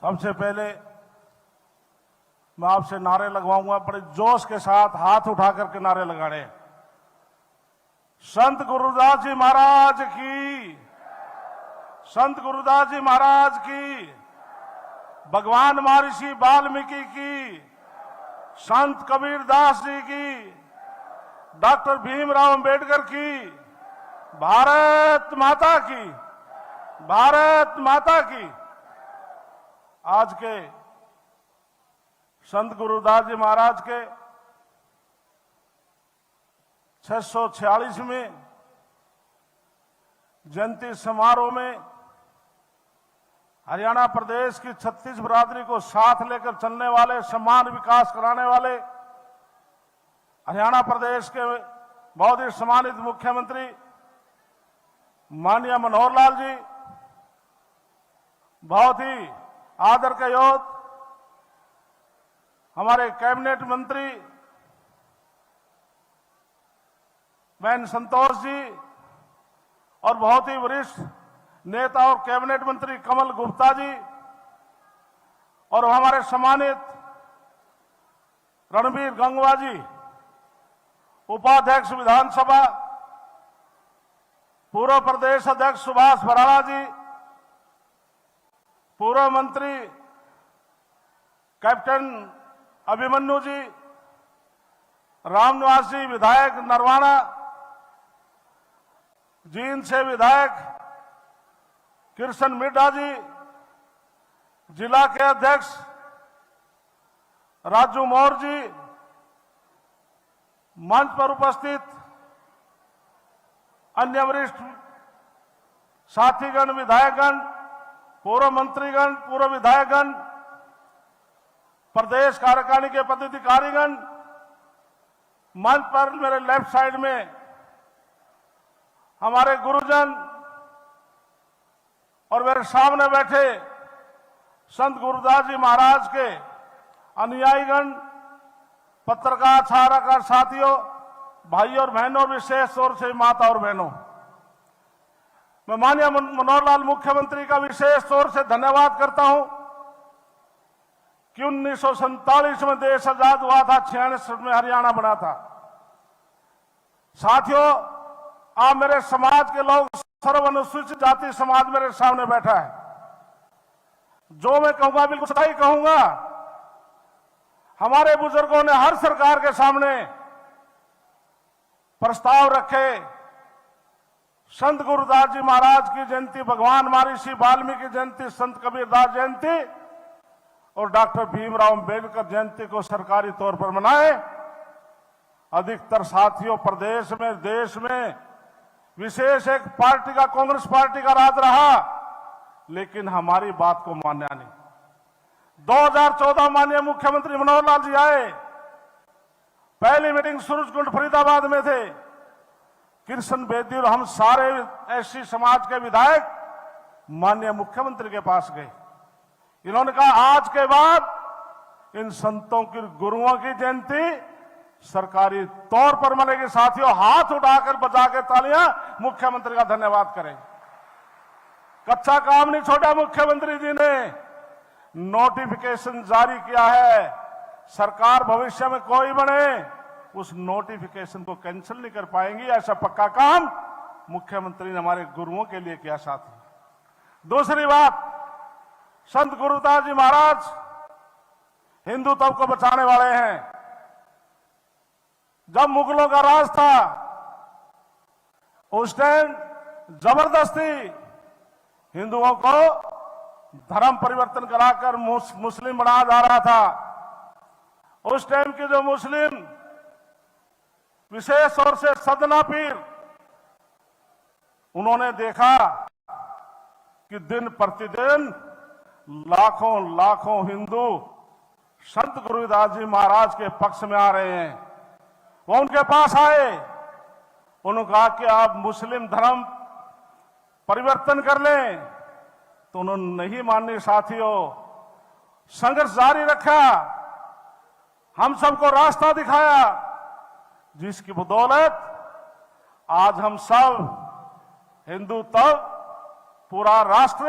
सबसे पहले मैं आपसे नारे लगवाऊंगा, बड़े जोश के साथ हाथ उठा करके नारे लगाने। संत गुरुदास जी महाराज की, संत गुरुदास जी महाराज की, भगवान महर्षि वाल्मीकि की, संत कबीरदास जी की, डॉक्टर भीमराव अंबेडकर की, भारत माता की, भारत माता की। आज के संत गुरुदास जी महाराज के 646वें जयंती समारोह में हरियाणा प्रदेश की 36 बिरादरी को साथ लेकर चलने वाले, समान विकास कराने वाले हरियाणा प्रदेश के बहुत ही सम्मानित मुख्यमंत्री माननीय मनोहर लाल जी, बहुत ही आदर के योग हमारे कैबिनेट मंत्री बहन संतोष जी, और बहुत ही वरिष्ठ नेता और कैबिनेट मंत्री कमल गुप्ता जी, और हमारे सम्मानित रणबीर गंगवा जी, उपाध्यक्ष विधानसभा, पूर्व प्रदेश अध्यक्ष सुभाष बराड़ा जी, पूर्व मंत्री कैप्टन अभिमन्यु जी, रामनिवास जी विधायक नरवाना, जींद से विधायक कृष्ण मिड्ढा जी, जिला के अध्यक्ष राजू मौर्य जी, मंच पर उपस्थित अन्य वरिष्ठ साथीगण, विधायकगण, पूर्व मंत्रीगण, पूर्व विधायकगण, प्रदेश कार्यकारिणी के पदाधिकारीगण, मंच पर मेरे लेफ्ट साइड में हमारे गुरुजन और मेरे सामने बैठे संत गुरुदास जी महाराज के अनुयायीगण, पत्रकार छात्राकार साथियों, भाई और बहनों, विशेष तौर से माता और बहनों, मैं माननीय मनोहर लाल मुख्यमंत्री का विशेष तौर से धन्यवाद करता हूं कि 1947 में देश आजाद हुआ था, 1966 में हरियाणा बना था। साथियों, आप मेरे समाज के लोग, सर्वानुसूचित जाति समाज मेरे सामने बैठा है। जो मैं कहूंगा बिल्कुल सही कहूंगा। हमारे बुजुर्गों ने हर सरकार के सामने प्रस्ताव रखे, संत गुरुदास जी महाराज की जयंती, भगवान महर्षि वाल्मीकि जयंती, संत कबीरदास जयंती और डॉक्टर भीमराव अंबेडकर जयंती को सरकारी तौर पर मनाए। अधिकतर साथियों, प्रदेश में, देश में विशेष एक पार्टी का, कांग्रेस पार्टी का राज रहा, लेकिन हमारी बात को माना नहीं। 2014 माननीय मुख्यमंत्री मनोहर लाल जी आए, पहली मीटिंग सूरजकुंड फरीदाबाद में थे। कृष्ण बेदी और हम सारे एससी समाज के विधायक माननीय मुख्यमंत्री के पास गए। इन्होंने कहा आज के बाद इन संतों की, गुरुओं की जयंती सरकारी तौर पर मनेगी। साथियों, हाथ उठाकर बजा के तालियां मुख्यमंत्री का धन्यवाद करें। कच्चा काम नहीं छोड़ा मुख्यमंत्री जी ने, नोटिफिकेशन जारी किया है। सरकार भविष्य में कोई बने, उस नोटिफिकेशन को कैंसिल नहीं कर पाएंगी। ऐसा पक्का काम मुख्यमंत्री ने हमारे गुरुओं के लिए किया। साथी, दूसरी बात, संत गुरुदास जी महाराज हिंदुत्व को बचाने वाले हैं। जब मुगलों का राज था, उस टाइम जबरदस्ती हिंदुओं को धर्म परिवर्तन कराकर मुस्लिम बनाया जा रहा था। उस टाइम के जो मुस्लिम, विशेष तौर से सदना पीर, उन्होंने देखा कि दिन प्रतिदिन लाखों लाखों हिंदू संत गुरुदास जी महाराज के पक्ष में आ रहे हैं। वो उनके पास आए, उन्होंने कहा कि आप मुस्लिम धर्म परिवर्तन कर लें, तो उन्होंने नहीं मानी। साथियों, संघर्ष जारी रखा, हम सबको रास्ता दिखाया, जिसकी बदौलत आज हम सब हिंदू तब पूरा राष्ट्र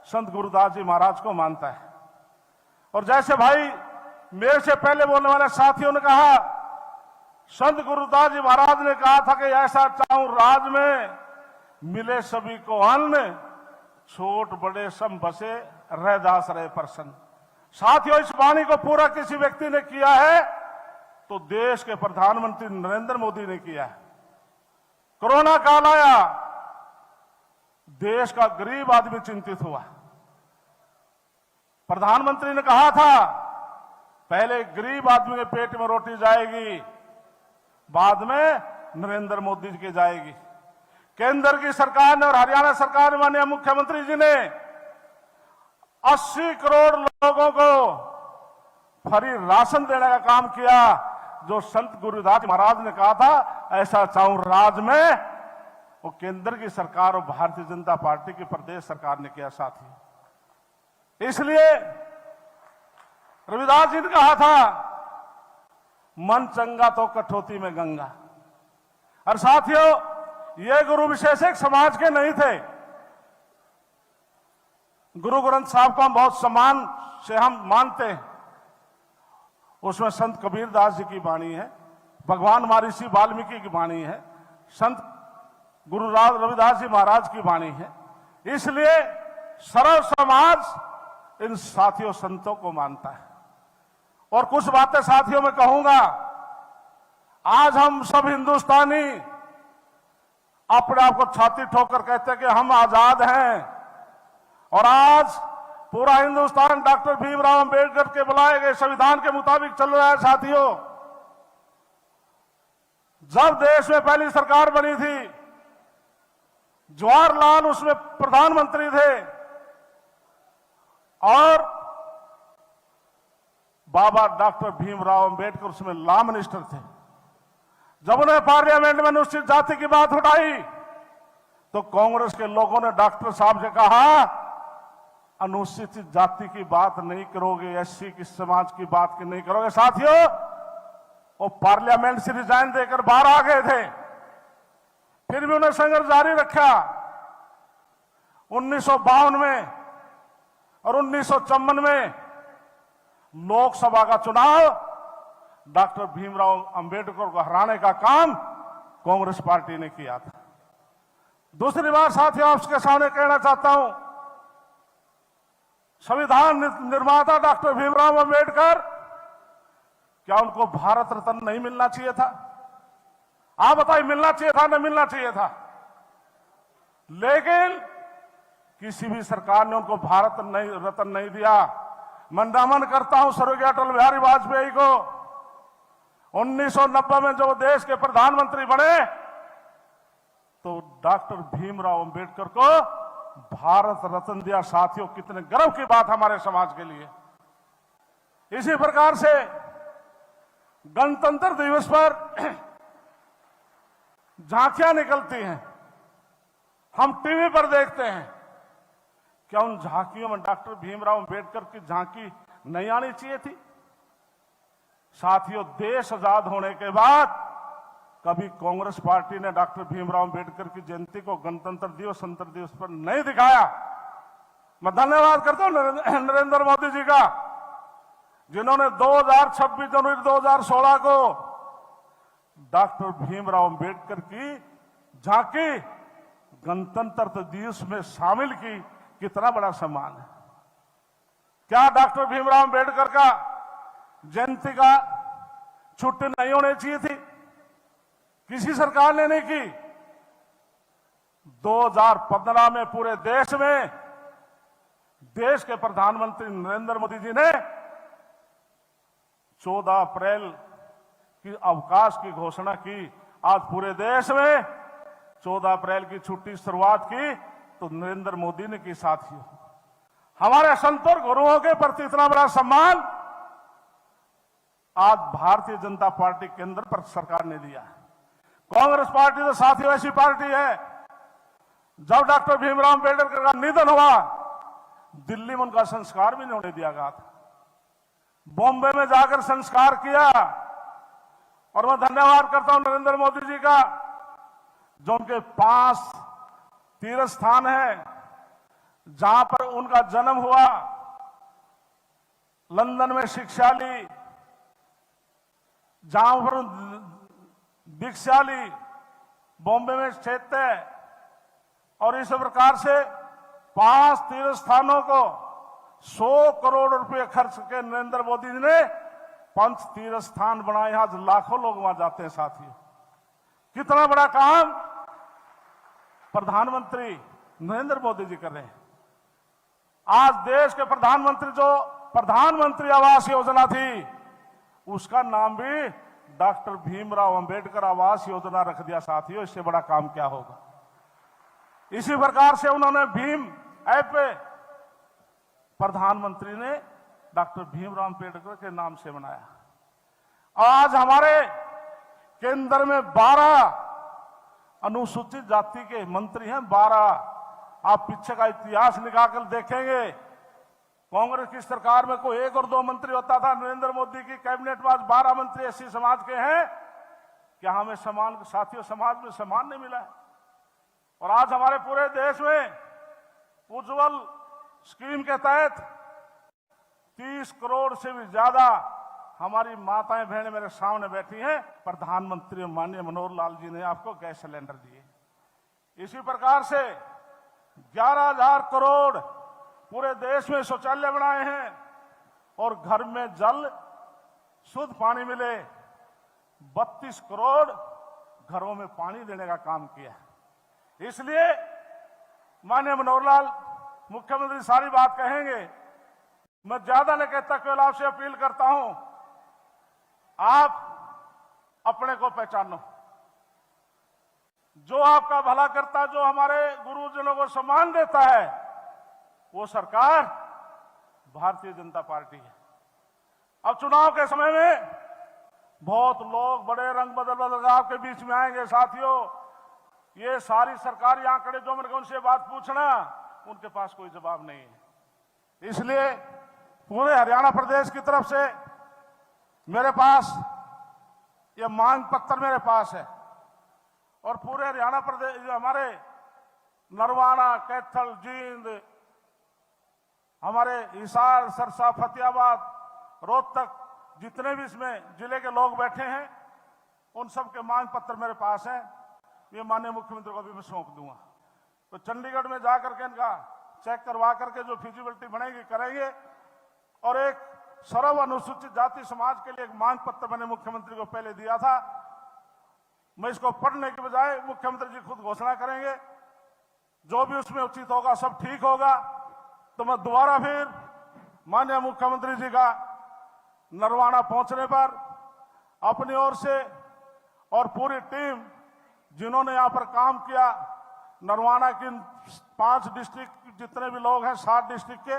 संत गुरुदास जी महाराज को मानता है। और जैसे भाई मेरे से पहले बोलने वाले साथियों ने कहा, संत गुरुदास जी महाराज ने कहा था कि ऐसा चाहूं राज में मिले सभी को अन्न, छोट बड़े सम बसे रहदास रहे प्रसन्न। साथियों, इस वाणी को पूरा किसी व्यक्ति ने किया है तो देश के प्रधानमंत्री नरेंद्र मोदी ने किया है। कोरोना काल आया, देश का गरीब आदमी चिंतित हुआ। प्रधानमंत्री ने कहा था पहले गरीब आदमी के पेट में रोटी जाएगी, बाद में नरेंद्र मोदी जी की जाएगी। केंद्र की सरकार ने और हरियाणा सरकार ने, माननीय मुख्यमंत्री जी ने 80 करोड़ लोगों को फ्री राशन देने का काम किया। जो संत गुरुदास महाराज ने कहा था ऐसा चाहूं राज में, वो केंद्र की सरकार और भारतीय जनता पार्टी की प्रदेश सरकार ने किया साथी। इसलिए रविदास जी ने कहा था मन चंगा तो कठौती में गंगा। और साथियों, ये गुरु विशेषक समाज के नहीं थे। गुरु ग्रंथ साहब को हम बहुत सम्मान से हम मानते हैं। उसमें संत कबीरदास जी की वाणी है, भगवान महर्षि वाल्मीकि की वाणी है, संत गुरु रविदास जी महाराज की वाणी है। इसलिए सर्व समाज इन साथियों संतों को मानता है। और कुछ बातें साथियों में कहूंगा। आज हम सब हिंदुस्तानी अपने आप को छाती ठोकर कहते हैं कि हम आजाद हैं, और आज पूरा हिंदुस्तान डॉक्टर भीमराव अंबेडकर के बुलाए गए संविधान के मुताबिक चल रहा है। साथियों, जब देश में पहली सरकार बनी थी, जवाहरलाल उसमें प्रधानमंत्री थे और बाबा डॉक्टर भीमराव अंबेडकर उसमें लॉ मिनिस्टर थे। जब उन्हें पार्लियामेंट में अनुसूचित जाति की बात उठाई तो कांग्रेस के लोगों ने डॉक्टर साहब से कहा अनुसूचित जाति की बात नहीं करोगे, एससी की समाज की बात की नहीं करोगे। साथियों, वो पार्लियामेंट से रिजाइन देकर बाहर आ गए थे, फिर भी उन्हें संघर्ष जारी रखा। 1952 में और 1954 में लोकसभा का चुनाव डॉक्टर भीमराव अंबेडकर को हराने का काम कांग्रेस पार्टी ने किया था। दूसरी बात साथियों, आपके सामने कहना चाहता हूं, संविधान निर्माता डॉक्टर भीमराव अंबेडकर, क्या उनको भारत रत्न नहीं मिलना चाहिए था? आप बताइए, मिलना चाहिए था, न मिलना चाहिए था? लेकिन किसी भी सरकार ने उनको भारत रत्न नहीं दिया। मैं नमन करता हूं स्वर्गीय अटल बिहारी वाजपेयी को। 1990 में जब देश के प्रधानमंत्री बने तो डॉक्टर भीमराव अंबेडकर को भारत रत्न दिया। साथियों, कितने गर्व की बात हमारे समाज के लिए। इसी प्रकार से गणतंत्र दिवस पर झांकियां निकलती हैं, हम टीवी पर देखते हैं। क्या उन झांकियों में डॉक्टर भीमराव अंबेडकर की झांकी नहीं आनी चाहिए थी? साथियों, देश आजाद होने के बाद कभी कांग्रेस पार्टी ने डॉक्टर भीमराव अंबेडकर की जयंती को गणतंत्र दिवस, स्वतंत्रता दिवस पर नहीं दिखाया। मैं धन्यवाद करता हूं नरेंद्र मोदी जी का, जिन्होंने 26 जनवरी 2016 को डॉक्टर भीमराव अंबेडकर की झांकी गणतंत्र दिवस में शामिल की। कितना बड़ा सम्मान है। क्या डॉक्टर भीमराव अंबेडकर का जयंती का छुट्टी नहीं होनी चाहिए थी? किसी सरकार ने नहीं की। 2015 में पूरे देश में देश के प्रधानमंत्री नरेंद्र मोदी जी ने 14 अप्रैल की अवकाश की घोषणा की। आज पूरे देश में 14 अप्रैल की छुट्टी शुरुआत की तो नरेंद्र मोदी ने की। साथियों, हमारे संतों और गुरुओं के प्रति इतना बड़ा सम्मान आज भारतीय जनता पार्टी केंद्र पर सरकार ने दिया है। कांग्रेस पार्टी तो साथियों ऐसी पार्टी है, जब डॉक्टर भीमराव अंबेडकर का निधन हुआ दिल्ली में उनका संस्कार भी नहीं होने दिया गया था। बॉम्बे में जाकर संस्कार किया। और मैं धन्यवाद करता हूं नरेंद्र मोदी जी का, जो उनके 5 तीर्थ स्थान है जहां पर उनका जन्म हुआ, लंदन में शिक्षा ली, जहां पर दीक्षा ली, बॉम्बे में क्षेत्र, और इस प्रकार से 5 तीर्थ स्थानों को 100 करोड़ रुपए खर्च के नरेंद्र मोदी जी ने 5 तीर्थ स्थान बनाए। आज लाखों लोग वहां जाते हैं साथियों। कितना बड़ा काम प्रधानमंत्री नरेंद्र मोदी जी कर रहे हैं। आज देश के प्रधानमंत्री, जो प्रधानमंत्री आवास योजना थी, उसका नाम भी डॉक्टर भीमराव अंबेडकर आवास योजना रख दिया साथियों। इससे बड़ा काम क्या होगा। इसी प्रकार से उन्होंने भीम ऐप पे प्रधानमंत्री ने डॉक्टर भीमराव अंबेडकर के नाम से बनाया। आज हमारे केंद्र में 12 अनुसूचित जाति के मंत्री हैं, 12। आप पीछे का इतिहास निकालकर देखेंगे, कांग्रेस की सरकार में कोई 1 और 2 मंत्री होता था। नरेंद्र मोदी की कैबिनेट में आज 12 मंत्री एससी समाज के हैं। क्या हमें सम्मान, साथियों, समाज में सम्मान नहीं मिला है? और आज हमारे पूरे देश में उज्जवल स्कीम के तहत 30 करोड़ से भी ज्यादा हमारी माताएं बहनें मेरे सामने बैठी हैं। प्रधानमंत्री माननीय मनोहर लाल जी ने आपको गैस सिलेंडर दिए। इसी प्रकार से 11,000 करोड़ पूरे देश में शौचालय बनाए हैं और घर में जल शुद्ध पानी मिले। 32 करोड़ घरों में पानी देने का काम किया। इसलिए माननीय मनोहर लाल मुख्यमंत्री सारी बात कहेंगे, मैं ज्यादा नहीं कहता, केवल आपसे अपील करता हूं, आप अपने को पहचानो। जो आपका भला करता, जो हमारे गुरुजनों को सम्मान देता है, वो सरकार भारतीय जनता पार्टी है। अब चुनाव के समय में बहुत लोग बड़े रंग बदल आपके बीच में आएंगे साथियों। ये सारी सरकार यहां खड़े जो मेरे को उनसे बात पूछना, उनके पास कोई जवाब नहीं है। इसलिए पूरे हरियाणा प्रदेश की तरफ से मेरे पास ये मांग पत्र मेरे पास है और पूरे हरियाणा प्रदेश, हमारे नरवाना, कैथल, जींद, हमारे हिसार, सरसा, फतेहाबाद, रोहतक, जितने भी इसमें जिले के लोग बैठे हैं, उन सब के मांग पत्र मेरे पास हैं। ये माननीय मुख्यमंत्री को भी मैं सौंप दूंगा। तो चंडीगढ़ में जाकर के इनका चेक करवा करके जो फिजिबिलिटी बनेगी करेंगे। और एक सर्व अनुसूचित जाति समाज के लिए एक मांग पत्र मैंने मुख्यमंत्री को पहले दिया था। मैं इसको पढ़ने के बजाय मुख्यमंत्री जी खुद घोषणा करेंगे। जो भी उसमें उचित होगा सब ठीक होगा। तो मैं दोबारा फिर माननीय मुख्यमंत्री जी का नरवाना पहुंचने पर अपनी ओर से और पूरी टीम जिन्होंने यहां पर काम किया, नरवाना की 5 डिस्ट्रिक्ट जितने भी लोग हैं, 7 डिस्ट्रिक्ट के,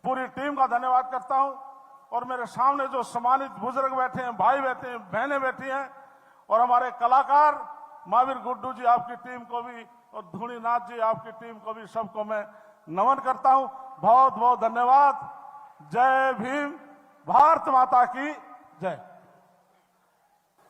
पूरी टीम का धन्यवाद करता हूं। और मेरे सामने जो सम्मानित बुजुर्ग बैठे हैं, भाई बैठे हैं, बहनें बैठी हैं, और हमारे कलाकार महावीर गुड्डू जी, आपकी टीम को भी, और धूनी नाथ जी, आपकी टीम को भी, सबको मैं नमन करता हूं। बहुत बहुत धन्यवाद। जय भीम, भारत माता की जय।